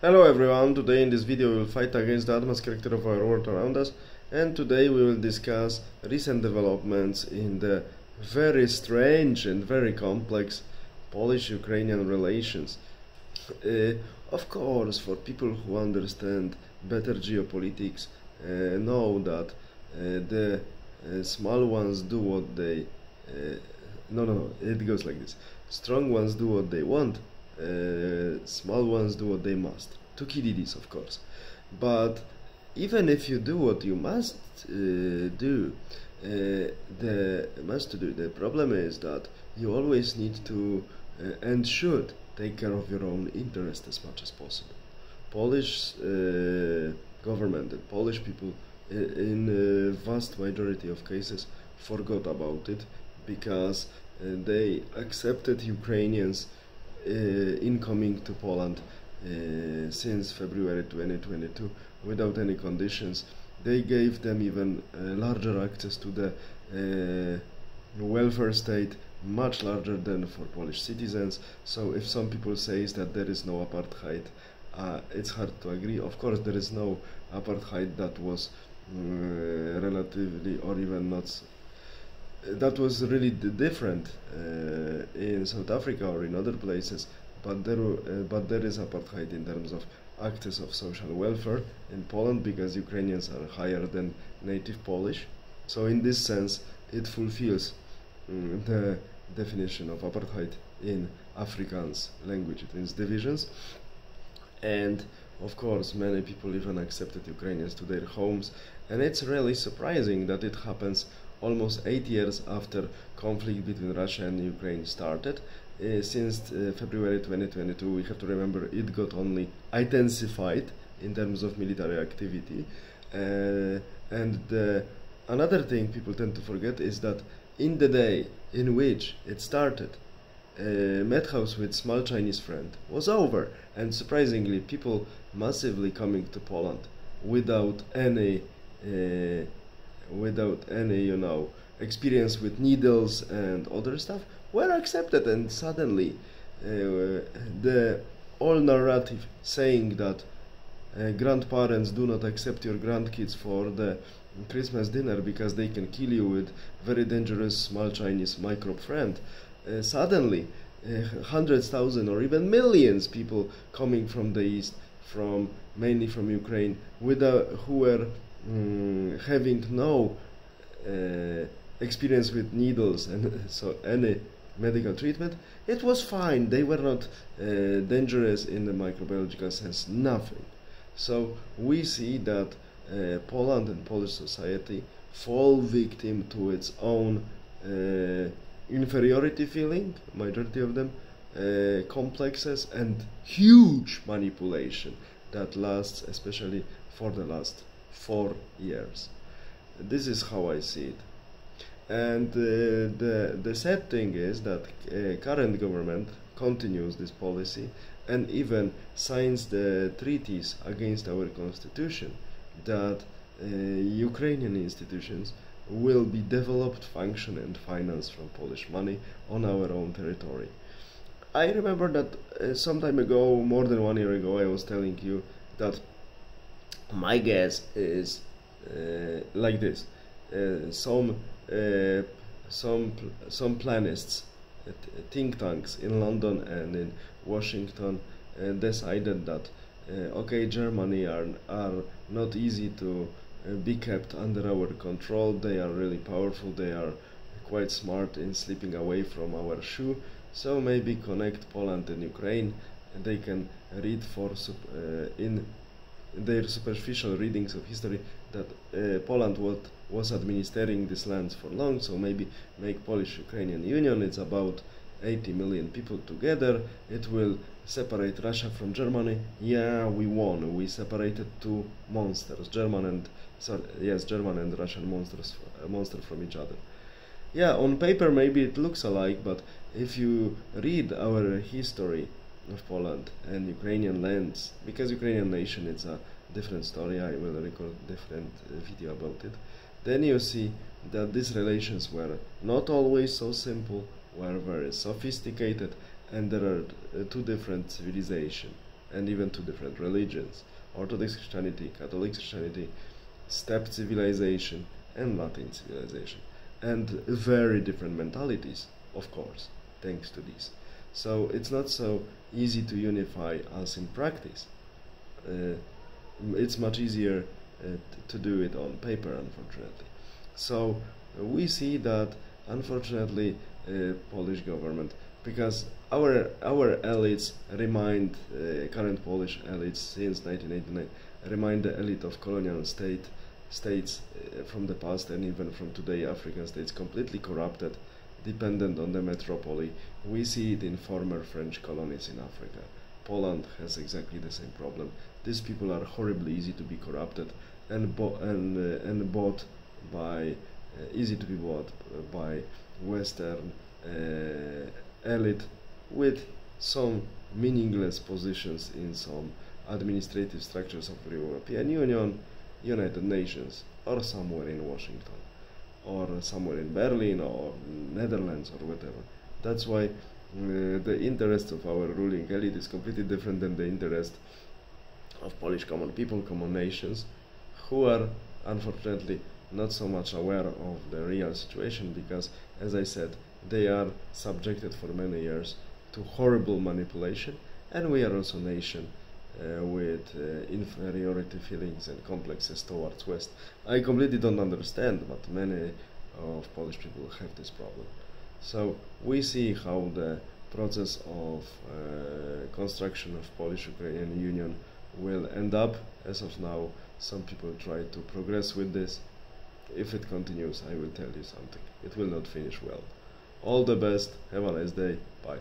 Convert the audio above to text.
Hello everyone, today in this video we will fight against the advanced character of our world around us, and today we will discuss recent developments in the very strange and very complex Polish-Ukrainian relations. Of course, for people who understand better geopolitics, know that the small ones do what they... no, it goes like this. Strong ones do what they want, small ones do what they must. Tukididis, of course. But even if you do what you must do, the problem is that you always need to and should take care of your own interest as much as possible. Polish government and Polish people in a vast majority of cases forgot about it because they accepted Ukrainians incoming to Poland since February 2022 without any conditions. They gave them even larger access to the welfare state, much larger than for Polish citizens. So if some people say that there is no apartheid, it's hard to agree. Of course there is no apartheid that was relatively or even not that was really different in South Africa or in other places, but there is apartheid in terms of access of social welfare in Poland because Ukrainians are higher than native Polish. So in this sense it fulfills the definition of apartheid in Afrikaans language. It means divisions, and of course many people even accepted Ukrainians to their homes, and it's really surprising that it happens almost 8 years after conflict between Russia and Ukraine started. Since February 2022, we have to remember it got only intensified in terms of military activity. Another thing people tend to forget is that in the day in which it started, Madhouse with small Chinese friend was over, and surprisingly people massively coming to Poland without any experience with needles and other stuff were accepted, and suddenly the old narrative saying that grandparents do not accept your grandkids for the Christmas dinner because they can kill you with very dangerous small Chinese microbe friend, suddenly hundreds thousand or even millions people coming from the east, mainly from Ukraine, who were having no experience with needles and so any medical treatment, it was fine. They were not dangerous in the microbiological sense, nothing. So we see that Poland and Polish society fall victim to its own inferiority feeling, majority of them, complexes and huge manipulation that lasts especially for the last 4 years. This is how I see it. And the sad thing is that current government continues this policy and even signs the treaties against our constitution that Ukrainian institutions will be developed, function and financed from Polish money on our own territory. I remember that some time ago, more than 1 year ago, I was telling you that my guess is like this. Some planists, think tanks in London and in Washington decided that okay, Germany are not easy to be kept under our control. They are really powerful. They are quite smart in slipping away from our shoe. So maybe connect Poland and Ukraine, and they can read in their superficial readings of history that Poland was administering these lands for long, so maybe make Polish-Ukrainian Union. It's about 80 million people together. It will separate Russia from Germany. Yeah, we won. We separated two monsters, German and Russian monster from each other. Yeah, on paper maybe it looks alike, but if you read our history of Poland and Ukrainian lands, because Ukrainian nation is a different story, I will record different video about it, then you see that these relations were not always so simple, were very sophisticated, and there are two different civilizations. and even two different religions: Orthodox Christianity, Catholic Christianity, steppe civilization, and Latin civilization, and very different mentalities, of course, thanks to this. So it's not so easy to unify us in practice. It's much easier to do it on paper, unfortunately. So we see that, unfortunately, Polish government, because our elites remind current Polish elites since 1989 remind the elite of colonial states from the past, and even from today, African states, completely corrupted, dependent on the metropole. We see it in former French colonies in Africa. Poland has exactly the same problem. These people are horribly easy to be corrupted and bought by easy to be bought by Western elite with some meaningless positions in some administrative structures of the European Union, United Nations, or somewhere in Washington, or somewhere in Berlin, or Netherlands, or whatever. That's why the interest of our ruling elite is completely different than the interest of Polish common people, common nations, who are unfortunately not so much aware of the real situation, because, as I said, they are subjected for many years to horrible manipulation, and we are also a nation with inferiority feelings and complexes towards West. I completely don't understand, but many of Polish people have this problem. So we see how the process of construction of Polish-Ukrainian Union will end up. As of now, some people try to progress with this. If it continues, I will tell you something. It will not finish well. All the best. Have a nice day. Bye.